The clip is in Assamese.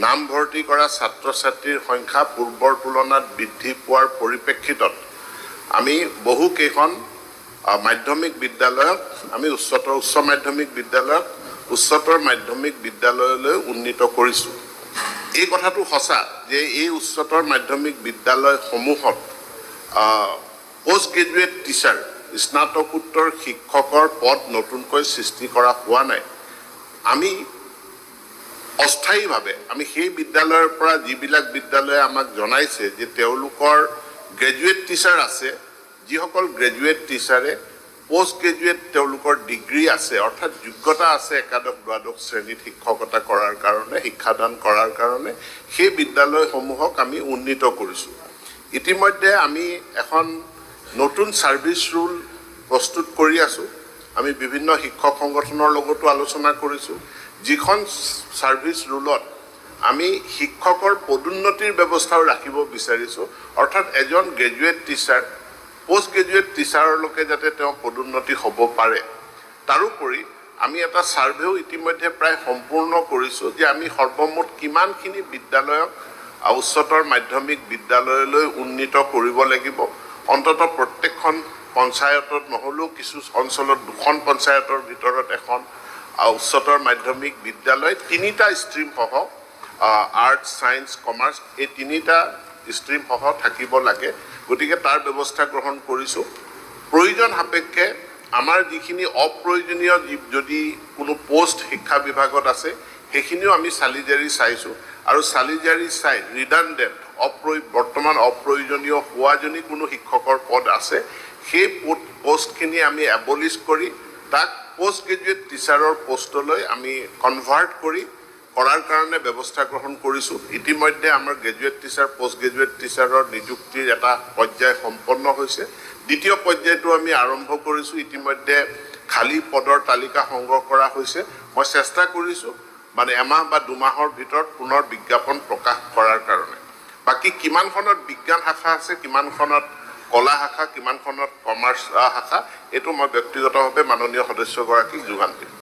নাম ভৰ্তি কৰা ছাত্ৰ ছাত্ৰীৰ সংখ্যা পূৰ্বৰ তুলনাত বৃদ্ধি পোৱাৰ পৰিপ্ৰেক্ষিতত আমি বহুকেইখন মাধ্যমিক বিদ্যালয়ক আমি উচ্চ মাধ্যমিক বিদ্যালয়ক উচ্চতৰ মাধ্যমিক বিদ্যালয়লৈ উন্নীত কৰিছোঁ। এই কথাটো সঁচা যে এই উচ্চতৰ মাধ্যমিক বিদ্যালয়সমূহত পোষ্ট গ্ৰেজুৱেট টিচাৰ স্নাতকোত্তৰ শিক্ষকৰ পদ নতুনকৈ সৃষ্টি কৰা হোৱা নাই। আমি অস্থায়ীভাৱে আমি সেই বিদ্যালয়ৰ পৰা যিবিলাক বিদ্যালয়ে আমাক জনাইছে যে তেওঁলোকৰ গ্ৰেজুৱেট টিচাৰ আছে, যিসকল গ্ৰেজুৱেট টিচাৰে পোষ্ট গ্ৰেজুৱেট তেওঁলোকৰ ডিগ্ৰী আছে অৰ্থাৎ যোগ্যতা আছে একাদশ দ্বাদশ শ্ৰেণীত শিক্ষকতা কৰাৰ কাৰণে শিক্ষাদান কৰাৰ কাৰণে সেই বিদ্যালয়সমূহক আমি উন্নীত কৰিছোঁ। ইতিমধ্যে আমি এখন নতুন ছাৰ্ভিচ ৰুল প্ৰস্তুত কৰি আছোঁ। আমি বিভিন্ন শিক্ষক সংগঠনৰ লগতো আলোচনা কৰিছোঁ, যিখন ছাৰ্ভিচ ৰুলত আমি শিক্ষকৰ পদোন্নতিৰ ব্যৱস্থাও ৰাখিব বিচাৰিছোঁ। অৰ্থাৎ এজন গ্ৰেজুৱেট টিচাৰ পোষ্ট গ্ৰেজুৱেট টিচাৰলৈকে যাতে তেওঁ পদোন্নতি হ'ব পাৰে। তাৰোপৰি আমি এটা ছাৰ্ভেও ইতিমধ্যে প্ৰায় সম্পূৰ্ণ কৰিছোঁ যে আমি সৰ্বমুঠ কিমানখিনি বিদ্যালয়ক উচ্চতৰ মাধ্যমিক বিদ্যালয়লৈ উন্নীত কৰিব লাগিব। অন্ততঃ প্ৰত্যেকখন পঞ্চায়তত নহ'লেও কিছু অঞ্চলত দুখন পঞ্চায়তৰ ভিতৰত এখন উচ্চতৰ মাধ্যমিক বিদ্যালয় তিনিটা ষ্ট্ৰীমসহ আৰ্টছ ছায়েন্স কমাৰ্চ এই তিনিটা ষ্ট্ৰীমসহ থাকিব লাগে। গতিকে তাৰ ব্যৱস্থা গ্ৰহণ কৰিছোঁ। প্ৰয়োজন সাপেক্ষে আমাৰ যিখিনি অপ্ৰয়োজনীয় যদি কোনো পোষ্ট শিক্ষা বিভাগত আছে সেইখিনিও আমি চালি জাৰি চাইছোঁ আৰু চালি জাৰি চাই ৰিডাণ্ডেণ্ট বৰ্তমান অপ্ৰয়োজনীয় হোৱা যদি কোনো শিক্ষকৰ পদ আছে সেই পোষ্টখিনি আমি এবলিছ কৰি তাক পোষ্ট গ্ৰেজুৱেট টিচাৰৰ পোষ্টলৈ আমি কনভাৰ্ট কৰাৰ কাৰণে ব্যৱস্থা গ্ৰহণ কৰিছোঁ। ইতিমধ্যে আমাৰ গ্ৰেজুৱেট টিচাৰ পোষ্ট গ্ৰেজুৱেট টিচাৰৰ নিযুক্তিৰ এটা পৰ্যায় সম্পন্ন হৈছে। দ্বিতীয় পৰ্যায়টো আমি আৰম্ভ কৰিছোঁ। ইতিমধ্যে খালী পদৰ তালিকা সংগ্ৰহ কৰা হৈছে। মই চেষ্টা কৰিছোঁ মানে এমাহ বা দুমাহৰ ভিতৰত পুনৰ বিজ্ঞাপন প্ৰকাশ কৰাৰ কাৰণে। বাকী কিমানখনত বিজ্ঞান শাখা আছে, কিমানখনত কলা শাখা, কিমানখনত কমাৰ্চ শাখা, এইটো মই ব্যক্তিগতভাৱে মাননীয় সদস্যগৰাকীক যোগান দিম।